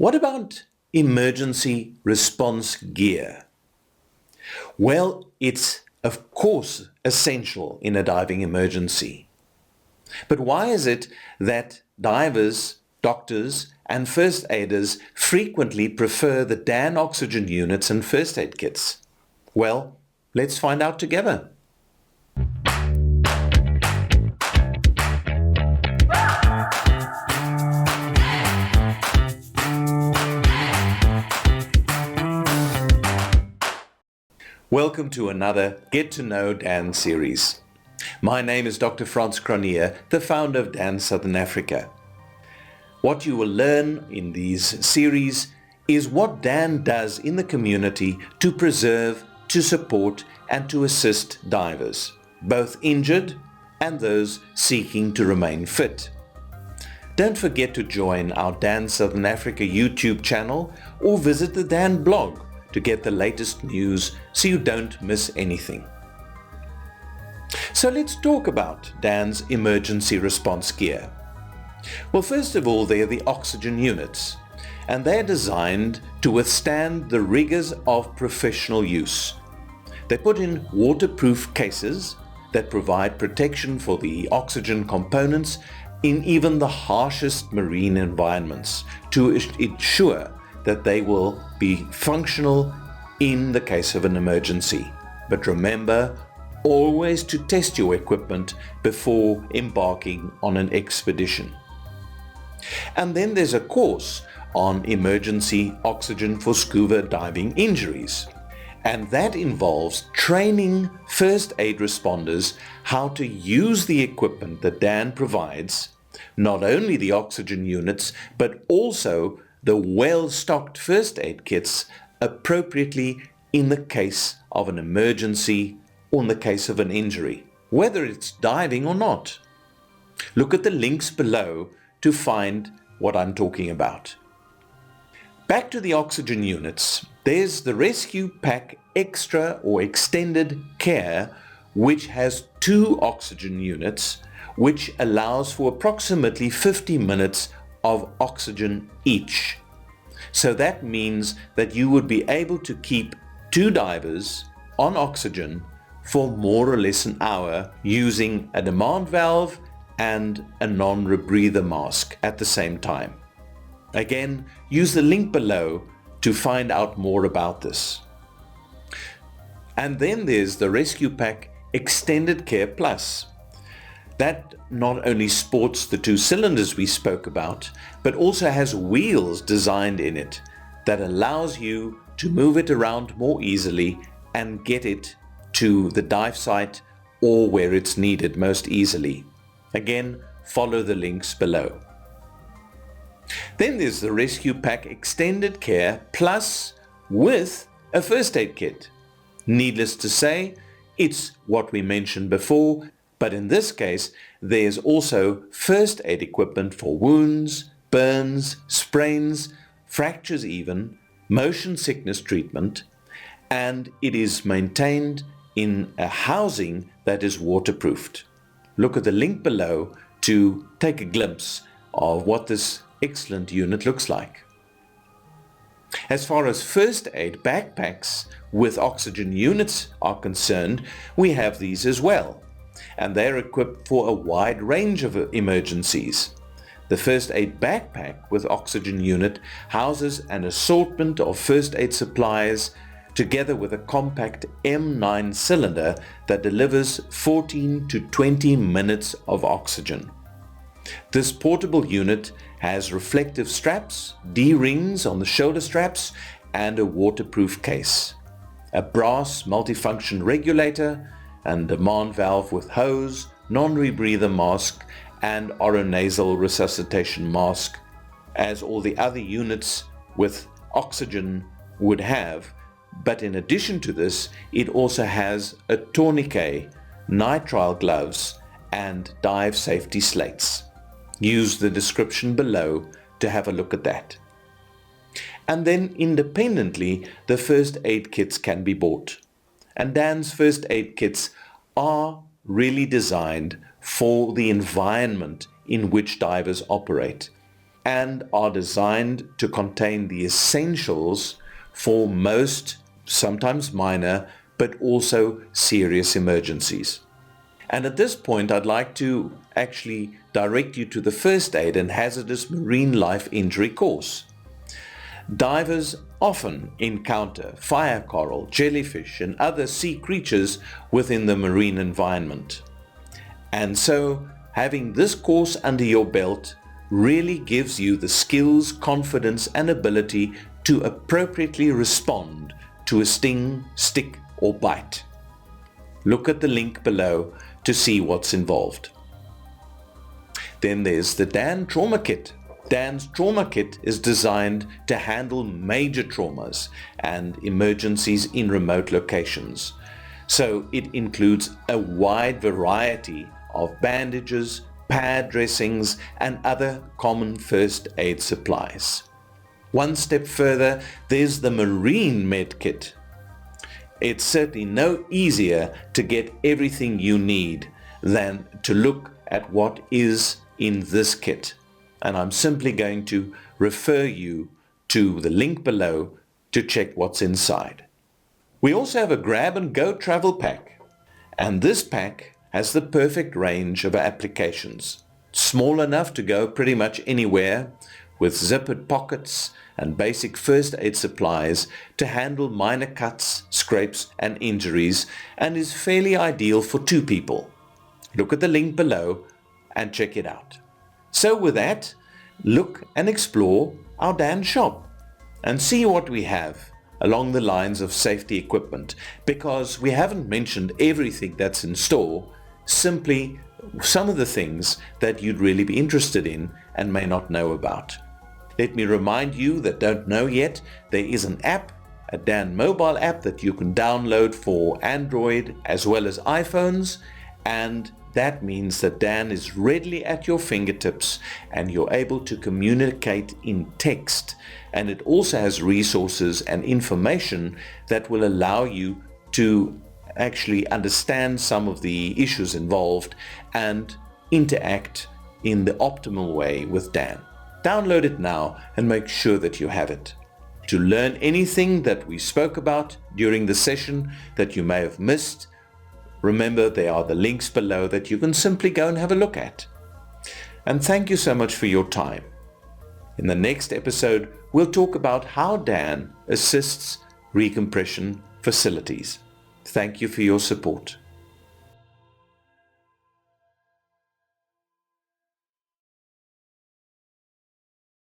What about emergency response gear? Well, it's of course essential in a diving emergency. But why is it that divers, doctors, and first aiders frequently prefer the DAN oxygen units and first aid kits? Well, let's find out together. Welcome to another Get to Know DAN series. My name is Dr. Frans Cronje, the founder of DAN Southern Africa. What you will learn in these series is what DAN does in the community to preserve, to support and to assist divers, both injured and those seeking to remain fit. Don't forget to join our DAN Southern Africa YouTube channel or visit the DAN blog to get the latest news so you don't miss anything. So let's talk about DAN's emergency response gear. Well, first of all, they're the oxygen units, and they're designed to withstand the rigors of professional use. They put in waterproof cases that provide protection for the oxygen components in even the harshest marine environments to ensure that they will be functional in the case of an emergency. But remember always to test your equipment before embarking on an expedition. And then there's a course on emergency oxygen for scuba diving injuries. And that involves training first aid responders how to use the equipment that DAN provides, not only the oxygen units, but also the well-stocked first aid kits appropriately in the case of an emergency or in the case of an injury, whether it's diving or not. Look at the links below to find what I'm talking about. Back to the oxygen units, there's the Rescue Pack Extra or Extended Care, which has 2 oxygen units, which allows for approximately 50 minutes of oxygen each. So that means that you would be able to keep 2 divers on oxygen for more or less an hour using a demand valve and a non-rebreather mask at the same time. Again, use the link below to find out more about this. And then there's the Rescue Pack Extended Care Plus. That not only sports the 2 cylinders we spoke about, but also has wheels designed in it that allows you to move it around more easily and get it to the dive site or where it's needed most easily. Again, follow the links below. Then there's the Rescue Pack Extended Care Plus with a first aid kit. Needless to say, it's what we mentioned before, but in this case, there's also first aid equipment for wounds, burns, sprains, fractures even, motion sickness treatment, and it is maintained in a housing that is waterproofed. Look at the link below to take a glimpse of what this excellent unit looks like. As far as first aid backpacks with oxygen units are concerned, we have these as well, and they're equipped for a wide range of emergencies. The first aid backpack with oxygen unit houses an assortment of first aid supplies together with a compact M9 cylinder that delivers 14 to 20 minutes of oxygen. This portable unit has reflective straps, D-rings on the shoulder straps, and a waterproof case. A brass multifunction regulator and demand valve with hose, non-rebreather mask, and oronasal resuscitation mask, as all the other units with oxygen would have. But in addition to this, it also has a tourniquet, nitrile gloves, and dive safety slates. Use the description below to have a look at that. And then independently, the first aid kits can be bought. And DAN's first aid kits are really designed for the environment in which divers operate. and are designed to contain the essentials for most, sometimes minor, but also serious emergencies. And at this point, I'd like to actually direct you to the First Aid and Hazardous Marine Life Injury course. Divers often encounter fire coral, jellyfish, and other sea creatures within the marine environment. And so, having this course under your belt really gives you the skills, confidence, and ability to appropriately respond to a sting, stick, or bite. Look at the link below to see what's involved. Then there's the DAN Trauma Kit. DAN's Trauma Kit is designed to handle major traumas and emergencies in remote locations. So it includes a wide variety of bandages, pad dressings, and other common first aid supplies. One step further, there's the Marine Med Kit. It's certainly no easier to get everything you need than to look at what is in this kit. And I'm simply going to refer you to the link below to check what's inside. We also have a grab and go travel pack. And this pack has the perfect range of applications. Small enough to go pretty much anywhere, with zippered pockets and basic first aid supplies to handle minor cuts, scrapes and injuries, and is fairly ideal for 2 people. Look at the link below and check it out. So with that, look and explore our DAN shop and see what we have along the lines of safety equipment, because we haven't mentioned everything that's in store, simply some of the things that you'd really be interested in and may not know about. Let me remind you that don't know yet, there is an app, a DAN mobile app that you can download for Android as well as iPhones, and that means that DAN is readily at your fingertips and you're able to communicate in text. And it also has resources and information that will allow you to actually understand some of the issues involved and interact in the optimal way with DAN. Download it now and make sure that you have it. To learn anything that we spoke about during the session that you may have missed, remember there are the links below that you can simply go and have a look at. And thank you so much for your time. In the next episode, we'll talk about how DAN assists recompression facilities. Thank you for your support.